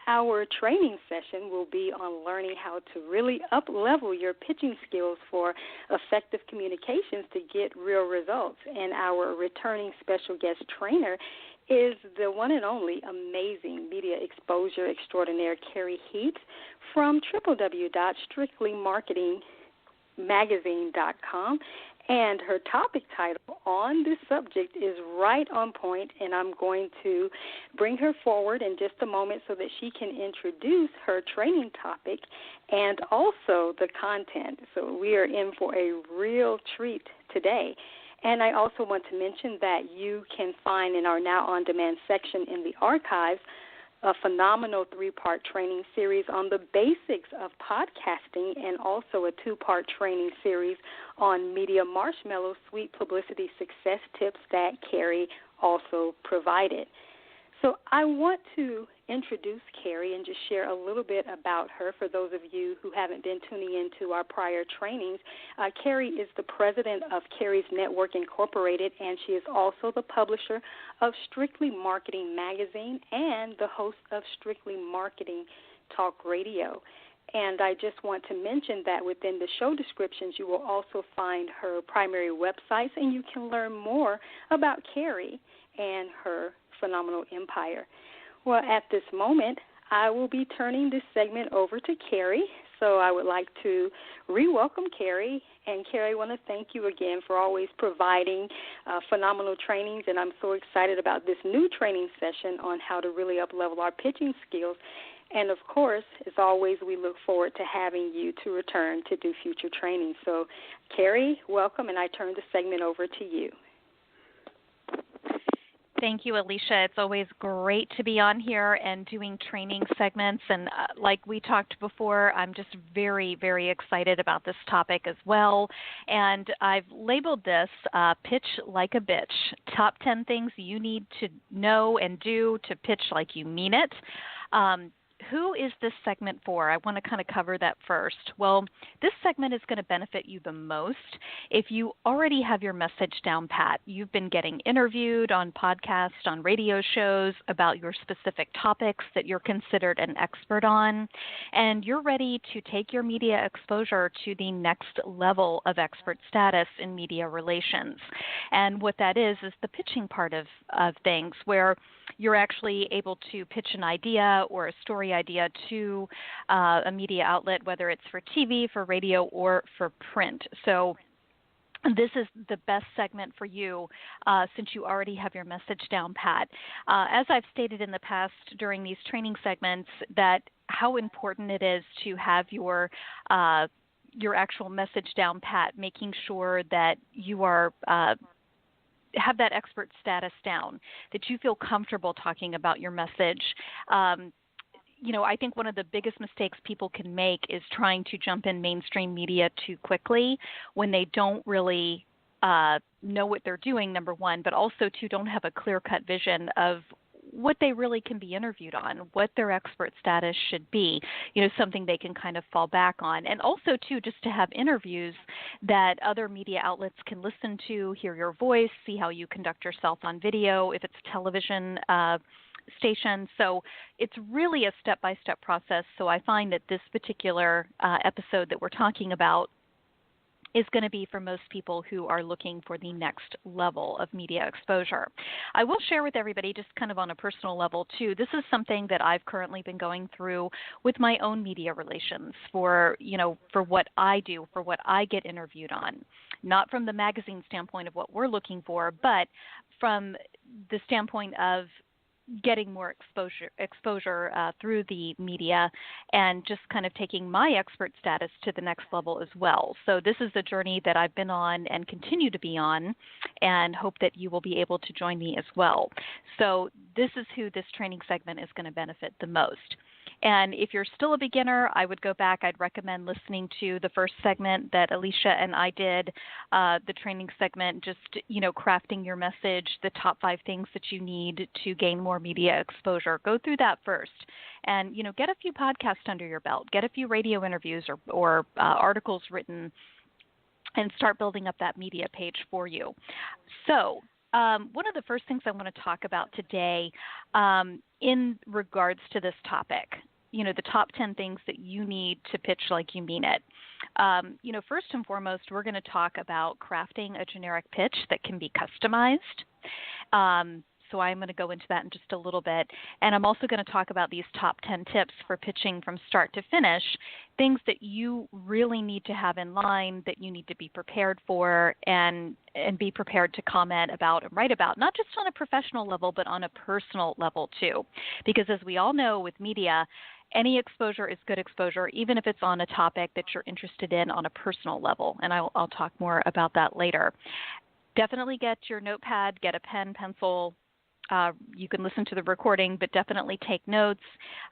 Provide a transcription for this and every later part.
our training session will be on learning how to really up-level your pitching skills for effective communications to get real results. And our returning special guest trainer is the one and only amazing media exposure extraordinaire, Carrie Heath, from www.strictlymarketingmagazine.com. And her topic title on this subject is right on point, and I'm going to bring her forward in just a moment so that she can introduce her training topic and also the content. So we are in for a real treat today. And I also want to mention that you can find in our Now On Demand section in the archives a phenomenal 3-part training series on the basics of podcasting and also a 2-part training series on Media Marshmallow Sweet Publicity Success Tips that Carrie also provided. So I want to introduce Carrie and just share a little bit about her for those of you who haven't been tuning into our prior trainings. Carrie is the president of Carrie's Network Incorporated, and she is also the publisher of Strictly Marketing Magazine and the host of Strictly Marketing Talk Radio. And I just want to mention that within the show descriptions, you will also find her primary websites, and you can learn more about Carrie and her phenomenal empire. Well, at this moment, I will be turning this segment over to Carrie. So I would like to re-welcome Carrie. And Carrie, I want to thank you again for always providing phenomenal trainings. And I'm so excited about this new training session on how to really up-level our pitching skills. And, of course, as always, we look forward to having you to return to do future trainings. So, Carrie, welcome, and I turn the segment over to you. Thank you, Alicia. It's always great to be on here and doing training segments. And like we talked before, I'm just very, very excited about this topic as well. And I've labeled this Pitch Like a Bitch, top 10 things you need to know and do to pitch like you mean it. Who is this segment for? I want to kind of cover that first. Well, this segment is going to benefit you the most if you already have your message down pat. You've been getting interviewed on podcasts, on radio shows about your specific topics that you're considered an expert on, and you're ready to take your media exposure to the next level of expert status in media relations. And what that is the pitching part of things, where you're actually able to pitch an idea or a story idea to a media outlet, whether it's for TV, for radio, or for print. So this is the best segment for you since you already have your message down pat. As I've stated in the past during these training segments, that how important it is to have your actual message down pat, making sure that you are have that expert status down, that you feel comfortable talking about your message. I think one of the biggest mistakes people can make is trying to jump in mainstream media too quickly when they don't really know what they're doing, number one, but also, two, don't have a clear-cut vision of what they really can be interviewed on, what their expert status should be, something they can kind of fall back on. And also, too, just to have interviews that other media outlets can listen to, hear your voice, see how you conduct yourself on video, if it's television station. So it's really a step-by-step process. So I find that this particular episode that we're talking about is going to be for most people who are looking for the next level of media exposure. I will share with everybody, just kind of on a personal level too, this is something that I've currently been going through with my own media relations for what I do, for what I get interviewed on. Not from the magazine standpoint of what we're looking for, but from the standpoint of getting more exposure through the media and just kind of taking my expert status to the next level as well. So this is a journey that I've been on and continue to be on, and hope that you will be able to join me as well. So this is who this training segment is going to benefit the most. And if you're still a beginner, I would go back. I'd recommend listening to the first segment that Alicia and I did, the training segment, just, crafting your message, the top 5 things that you need to gain more media exposure. Go through that first and, get a few podcasts under your belt, get a few radio interviews or articles written, and start building up that media page for you. So one of the first things I want to talk about today in regards to this topic, the top 10 things that you need to pitch like you mean it. First and foremost, we're going to talk about crafting a generic pitch that can be customized. So I'm going to go into that in just a little bit. And I'm also going to talk about these top 10 tips for pitching from start to finish, things that you really need to have in line, that you need to be prepared for, and be prepared to comment about and write about, not just on a professional level, but on a personal level too. Because as we all know with media, any exposure is good exposure, even if it's on a topic that you're interested in on a personal level. And I'll talk more about that later. Definitely get your notepad, get a pen, pencil. You can listen to the recording, but definitely take notes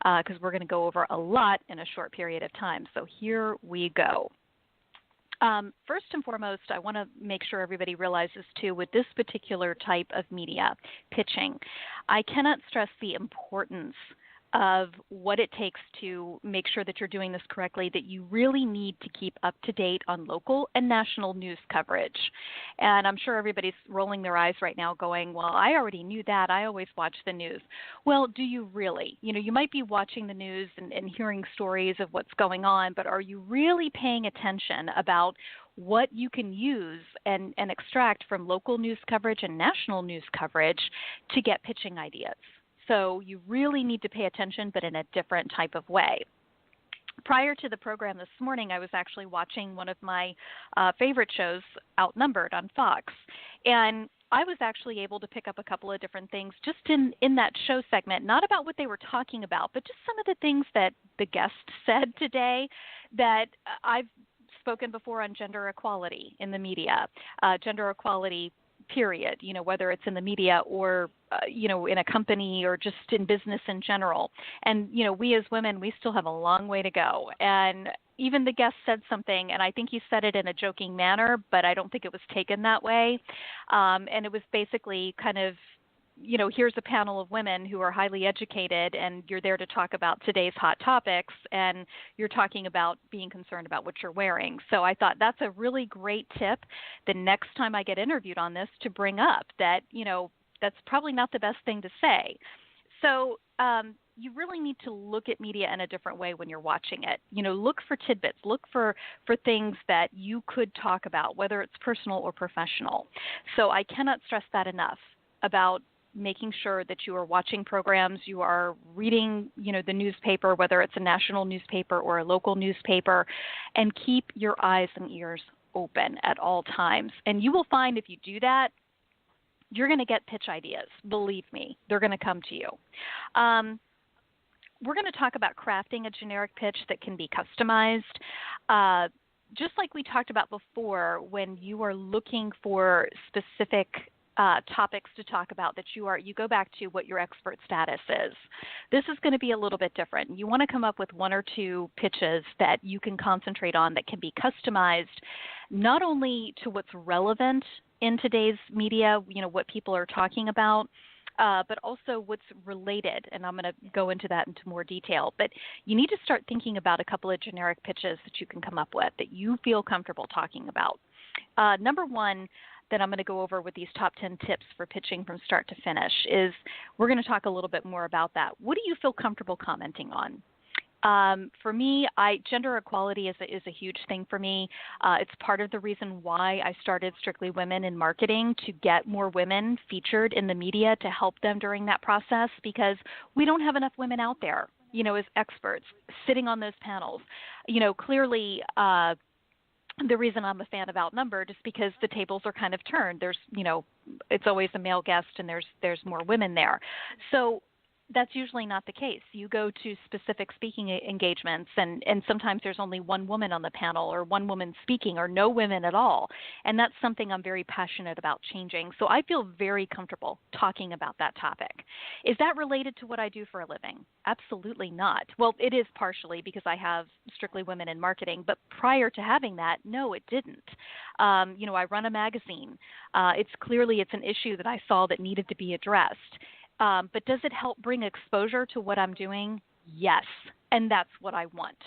because we're going to go over a lot in a short period of time. So here we go. First and foremost, I want to make sure everybody realizes too, with this particular type of media, pitching, I cannot stress the importance of what it takes to make sure that you're doing this correctly, that you really need to keep up to date on local and national news coverage. And I'm sure everybody's rolling their eyes right now going, well, I already knew that. I always watch the news. Well, do you really? You might be watching the news and hearing stories of what's going on, but are you really paying attention about what you can use and extract from local news coverage and national news coverage to get pitching ideas? So you really need to pay attention, but in a different type of way. Prior to the program this morning, I was actually watching one of my favorite shows, Outnumbered, on Fox. And I was actually able to pick up a couple of different things just in that show segment, not about what they were talking about, but just some of the things that the guest said today that I've spoken before on gender equality in the media, gender equality period, whether it's in the media or, in a company or just in business in general. And, we as women, we still have a long way to go. And even the guest said something, and I think he said it in a joking manner, but I don't think it was taken that way. And it was basically kind of, here's a panel of women who are highly educated, and you're there to talk about today's hot topics, and you're talking about being concerned about what you're wearing. So I thought that's a really great tip the next time I get interviewed on this to bring up that, that's probably not the best thing to say. So you really need to look at media in a different way when you're watching it. Look for tidbits, look for things that you could talk about, whether it's personal or professional. So I cannot stress that enough about making sure that you are watching programs, you are reading, the newspaper, whether it's a national newspaper or a local newspaper, and keep your eyes and ears open at all times. And you will find if you do that, you're going to get pitch ideas. Believe me, they're going to come to you. We're going to talk about crafting a generic pitch that can be customized. Just like we talked about before, when you are looking for specific topics to talk about that you go back to what your expert status is. This is going to be a little bit different. You want to come up with one or two pitches that you can concentrate on that can be customized not only to what's relevant in today's media, what people are talking about, but also what's related. And I'm going to go into that into more detail. But you need to start thinking about a couple of generic pitches that you can come up with that you feel comfortable talking about. Number one, that I'm going to go over with these top 10 tips for pitching from start to finish is we're going to talk a little bit more about that. What do you feel comfortable commenting on? For me, gender equality is a huge thing for me. It's part of the reason why I started Strictly Women in Marketing, to get more women featured in the media to help them during that process, because we don't have enough women out there, as experts sitting on those panels. Clearly, the reason I'm a fan of Outnumbered is because the tables are kind of turned. There's, it's always a male guest and there's more women there. So that's usually not the case. You go to specific speaking engagements and sometimes there's only one woman on the panel or one woman speaking or no women at all. And that's something I'm very passionate about changing. So I feel very comfortable talking about that topic. Is that related to what I do for a living? Absolutely not. Well, it is partially because I have Strictly Women in Marketing, but prior to having that, no, it didn't. I run a magazine. It's an issue that I saw that needed to be addressed. But does it help bring exposure to what I'm doing? Yes, and that's what I want.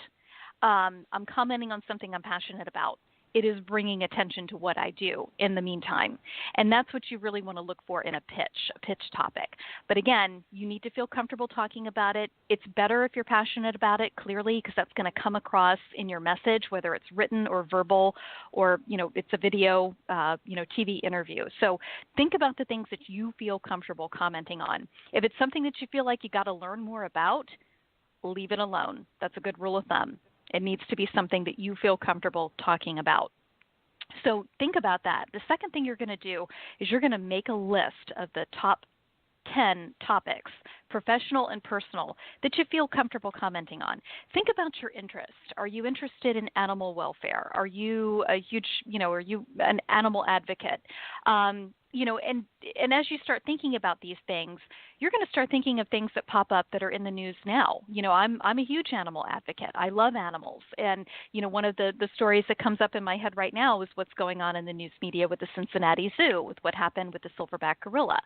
I'm commenting on something I'm passionate about. it is bringing attention to what I do in the meantime. And that's what you really want to look for in a pitch topic. But again, you need to feel comfortable talking about it. It's better if you're passionate about it, clearly, because that's going to come across in your message, whether it's written or verbal, or, it's a video, TV interview. So think about the things that you feel comfortable commenting on. If it's something that you feel like you got to learn more about, leave it alone. That's a good rule of thumb. It needs to be something that you feel comfortable talking about. So think about that. The second thing you're going to do is you're going to make a list of the top 10 topics, professional and personal, that you feel comfortable commenting on. Think about your interest. Are you interested in animal welfare? Are you a huge, are you an animal advocate? And as you start thinking about these things, you're going to start thinking of things that pop up that are in the news now. I'm a huge animal advocate. I love animals. And, one of the stories that comes up in my head right now is what's going on in the news media with the Cincinnati Zoo, with what happened with the silverback gorilla.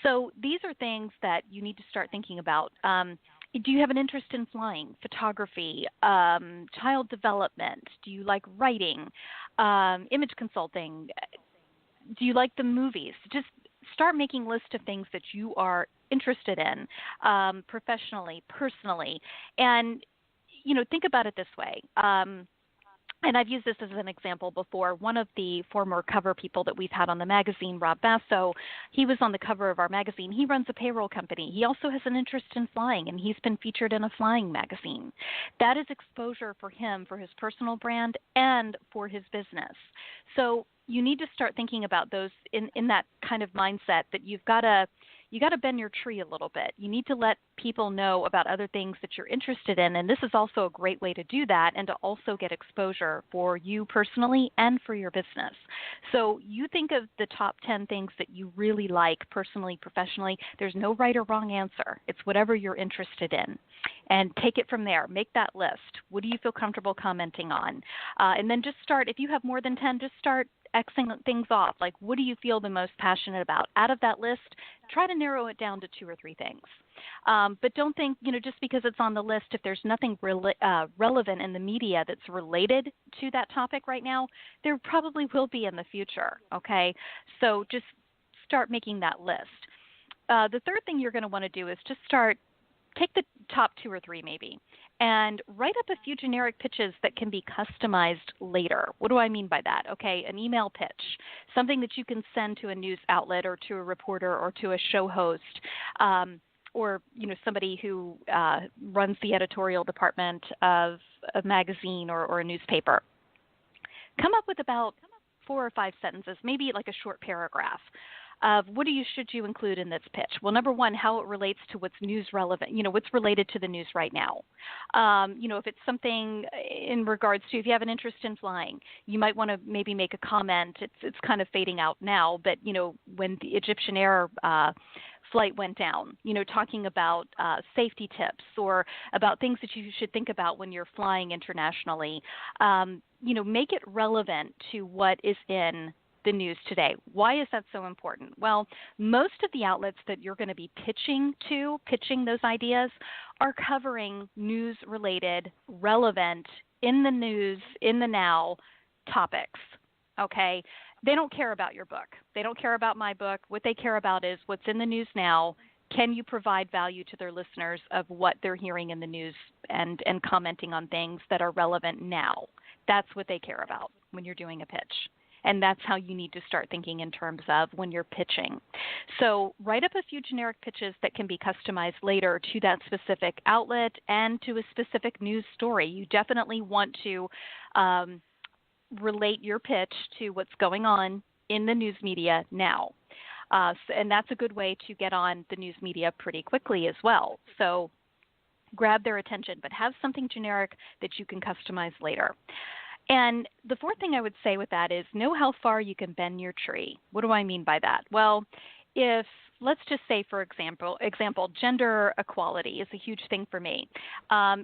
So these are things that you need to start thinking about. Do you have an interest in flying, photography, child development? Do you like writing, image consulting? Do you like the movies? Just start making lists of things that you are interested in, professionally, personally. And, think about it this way. And I've used this as an example before. One of the former cover people that we've had on the magazine, Rob Basso, he was on the cover of our magazine. He runs a payroll company. He also has an interest in flying, and he's been featured in a flying magazine. That is exposure for him, for his personal brand, and for his business. So you need to start thinking about those in that kind of mindset, that you got to bend your tree a little bit. You need to let people know about other things that you're interested in, and this is also a great way to do that and to also get exposure for you personally and for your business. So you think of the top 10 things that you really like personally, professionally. There's no right or wrong answer. It's whatever you're interested in. And take it from there. Make that list. What do you feel comfortable commenting on? And then just start, if you have more than 10, just start Xing things off. Like, what do you feel the most passionate about? Out of that list, try to narrow it down to 2 or 3 things. But don't think, just because it's on the list, if there's nothing relevant in the media that's related to that topic right now, there probably will be in the future, okay? So just start making that list. The third thing you're going to want to do is just take the top 2 or 3 maybe, and write up a few generic pitches that can be customized later. What do I mean by that? Okay, an email pitch, something that you can send to a news outlet or to a reporter or to a show host, or somebody who runs the editorial department of a magazine or a newspaper. Come up with about 4 or 5 sentences, maybe like a short paragraph, of what should you include in this pitch? Well, number one, how it relates to what's news relevant, what's related to the news right now. If it's something in regards to, if you have an interest in flying, you might want to maybe make a comment. It's kind of fading out now, but, when the Egyptian Air flight went down, talking about safety tips or about things that you should think about when you're flying internationally, make it relevant to what is in the news today. Why is that so important? Well, most of the outlets that you're going to be pitching those ideas, are covering news-related, relevant, in the news, in the now topics, okay? They don't care about your book. They don't care about my book. What they care about is what's in the news now. Can you provide value to their listeners of what they're hearing in the news and commenting on things that are relevant now? That's what they care about when you're doing a pitch. And that's how you need to start thinking in terms of when you're pitching. So write up a few generic pitches that can be customized later to that specific outlet and to a specific news story. You definitely want to relate your pitch to what's going on in the news media now. And that's a good way to get on the news media pretty quickly as well. So grab their attention, but have something generic that you can customize later. And the fourth thing I would say with that is know how far you can bend your tree. What do I mean by that? Well, if let's just say, for example, gender equality is a huge thing for me.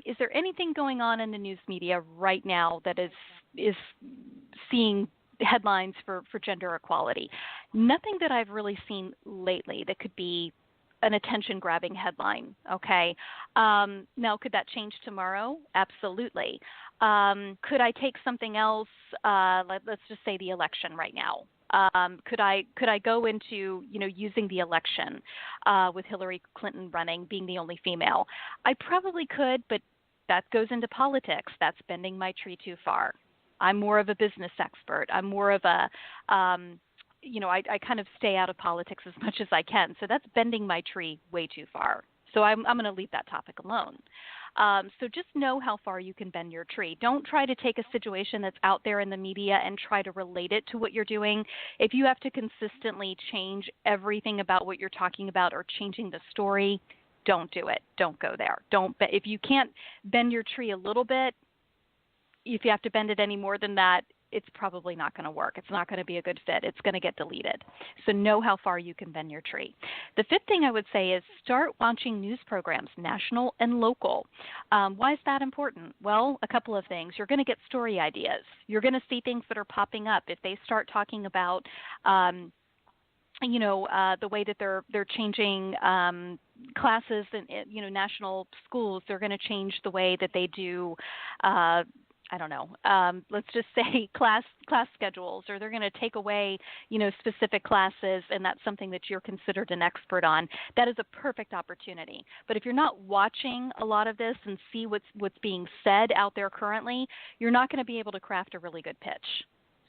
Is there anything going on in the news media right now that is seeing headlines for gender equality? Nothing that I've really seen lately that could be an attention-grabbing headline, okay? Now, could that change tomorrow? Absolutely. Could I take something else? Let's just say the election right now. Could I go into using the election with Hillary Clinton running, being the only female? I probably could, but that goes into politics. That's bending my tree too far. I'm more of a business expert. I'm more of a I kind of stay out of politics as much as I can. So that's bending my tree way too far. So I'm going to leave that topic alone. So just know how far you can bend your tree. Don't try to take a situation that's out there in the media and try to relate it to what you're doing. If you have to consistently change everything about what you're talking about or changing the story, don't do it. Don't go there. If you can't bend your tree a little bit, if you have to bend it any more than that, it's probably not going to work. It's not going to be a good fit. It's going to get deleted. So know how far you can bend your tree. The fifth thing I would say is start watching news programs, national and local. Why is that important? Well, a couple of things. You're going to get story ideas. You're going to see things that are popping up. If they start talking about the way that they're changing classes in national schools, they're going to change the way that they do let's just say class schedules, or they're going to take away, specific classes, and that's something that you're considered an expert on. That is a perfect opportunity. But if you're not watching a lot of this and see what's being said out there currently, you're not going to be able to craft a really good pitch.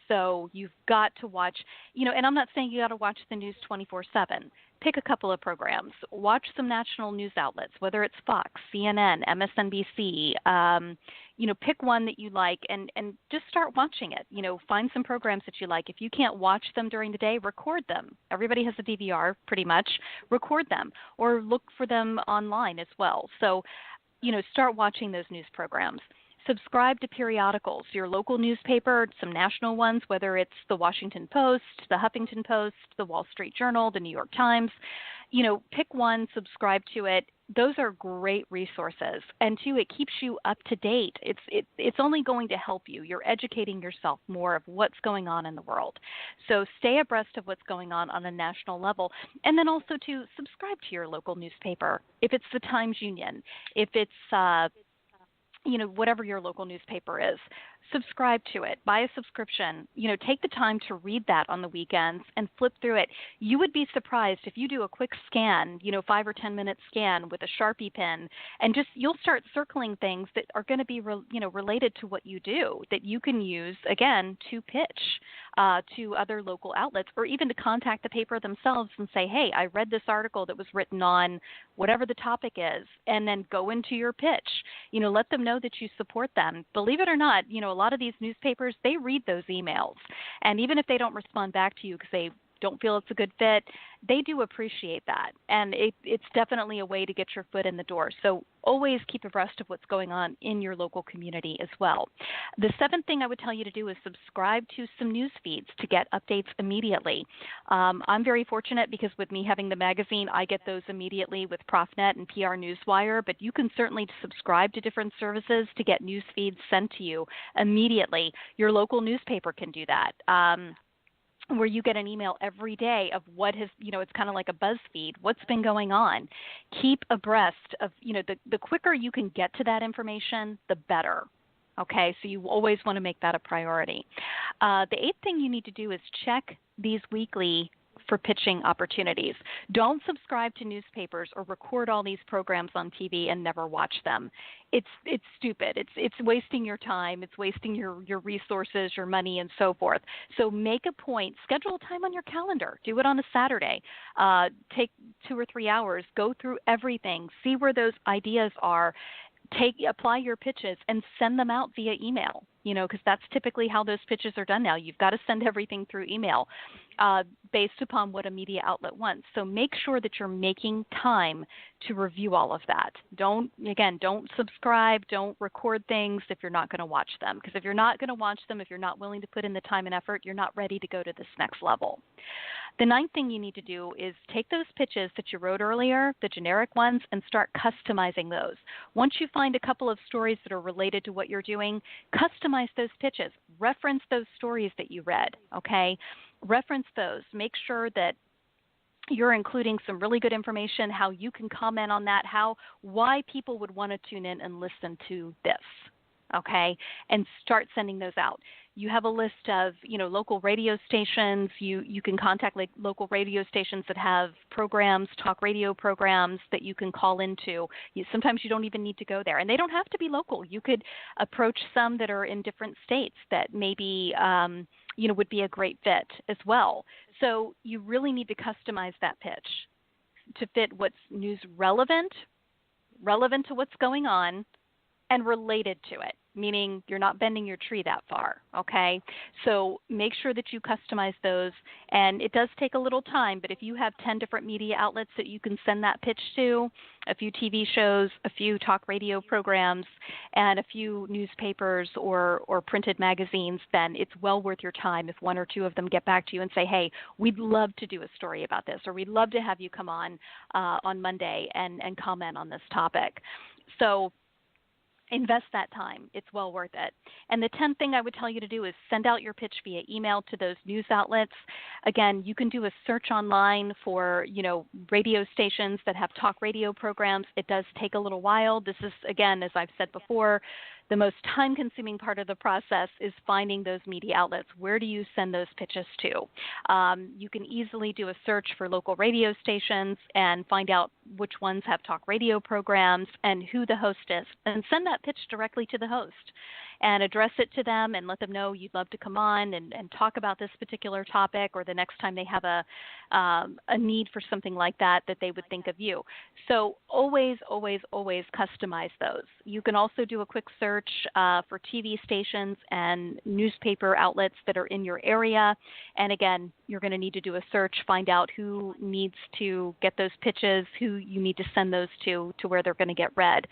So you've got to watch, and I'm not saying you got to watch the news 24/7. Pick a couple of programs. Watch some national news outlets, whether it's Fox, CNN, MSNBC. Pick one that you like and just start watching it. Find some programs that you like. If you can't watch them during the day, record them. Everybody has a DVR pretty much. Record them or look for them online as well. So, start watching those news programs. Subscribe to periodicals, your local newspaper, some national ones, whether it's the Washington Post, the Huffington Post, the Wall Street Journal, the New York Times. Pick one, subscribe to it. Those are great resources. And two, it keeps you up to date. It's only going to help you. You're educating yourself more of what's going on in the world. So stay abreast of what's going on a national level. And then also to subscribe to your local newspaper. If it's the Times Union, if it's whatever your local newspaper is, subscribe to it, buy a subscription, take the time to read that on the weekends and flip through it. You would be surprised if you do a quick scan, 5 or 10 minute scan with a Sharpie pen, and you'll start circling things that are going to be, related to what you do that you can use, again, to pitch to other local outlets, or even to contact the paper themselves and say, hey, I read this article that was written on whatever the topic is, and then go into your pitch. Let them know that you support them. Believe it or not, a lot of these newspapers, they read those emails. And even if they don't respond back to you because they don't feel it's a good fit, they do appreciate that. And it's definitely a way to get your foot in the door. So always keep abreast of what's going on in your local community as well. The seventh thing I would tell you to do is subscribe to some news feeds to get updates immediately. I'm very fortunate because with me having the magazine, I get those immediately with ProfNet and PR Newswire, but you can certainly subscribe to different services to get news feeds sent to you immediately. Your local newspaper can do that. Where you get an email every day of what has, it's kind of like a BuzzFeed, what's been going on. Keep abreast of, the quicker you can get to that information, the better. Okay, so you always want to make that a priority. The eighth thing you need to do is check these weekly for pitching opportunities. Don't subscribe to newspapers or record all these programs on TV and never watch them. It's stupid. It's wasting your time. It's wasting your resources, your money, and so forth. So make a point. Schedule time on your calendar. Do it on a Saturday. Take 2 or 3 hours. Go through everything. See where those ideas are. Apply your pitches and send them out via email, because that's typically how those pitches are done now. You've got to send everything through email based upon what a media outlet wants. So make sure that you're making time to review all of that. Don't subscribe, don't record things if you're not going to watch them. Because if you're not going to watch them, if you're not willing to put in the time and effort, you're not ready to go to this next level. The ninth thing you need to do is take those pitches that you wrote earlier, the generic ones, and start customizing those. Once you find a couple of stories that are related to what you're doing, customize those pitches. Reference those stories that you read, okay? Reference those. Make sure that You're including some really good information, how you can comment on that, why people would want to tune in and listen to this, okay? And start sending those out. You have a list of, local radio stations. You can contact local radio stations that have programs, talk radio programs that you can call into. Sometimes you don't even need to go there, and they don't have to be local. You could approach some that are in different states that maybe would be a great fit as well. So you really need to customize that pitch to fit what's news relevant to what's going on, and related to it, meaning you're not bending your tree that far, okay? So make sure that you customize those, and it does take a little time, but if you have 10 different media outlets that you can send that pitch to, a few TV shows, a few talk radio programs, and a few newspapers or printed magazines, then it's well worth your time if one or two of them get back to you and say, hey, we'd love to do a story about this, or we'd love to have you come on Monday and comment on this topic. So invest that time. It's well worth it. And the 10th thing I would tell you to do is send out your pitch via email to those news outlets. Again, you can do a search online for, radio stations that have talk radio programs. It does take a little while. This is, again, as I've said before, the most time-consuming part of the process is finding those media outlets. Where do you send those pitches to? You can easily do a search for local radio stations and find out which ones have talk radio programs and who the host is, and send that pitch directly to the host and address it to them and let them know you'd love to come on and talk about this particular topic, or the next time they have a need for something like that they would think of you. So always, always, always customize those. You can also do a quick search for TV stations and newspaper outlets that are in your area. And again, you're going to need to do a search, find out who needs to get those pitches, who you need to send those to where they're going to get read.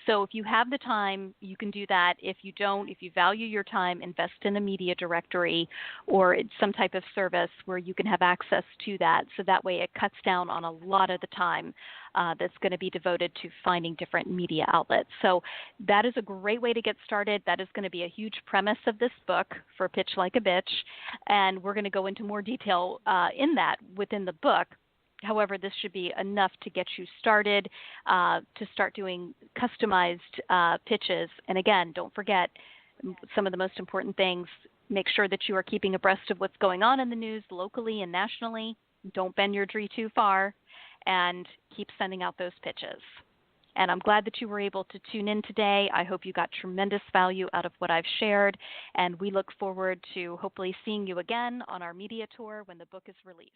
So if you have the time, you can do that. If you don't, if you value your time, invest in a media directory or some type of service where you can have access to that. So that way it cuts down on a lot of the time that's going to be devoted to finding different media outlets. So that is a great way to get started. That is going to be a huge premise of this book, For Pitch Like a Bitch. And we're going to go into more detail in that within the book. However, this should be enough to get you started to start doing customized pitches. And again, don't forget some of the most important things. Make sure that you are keeping abreast of what's going on in the news locally and nationally. Don't bend your tree too far, and keep sending out those pitches. And I'm glad that you were able to tune in today. I hope you got tremendous value out of what I've shared, and we look forward to hopefully seeing you again on our media tour when the book is released.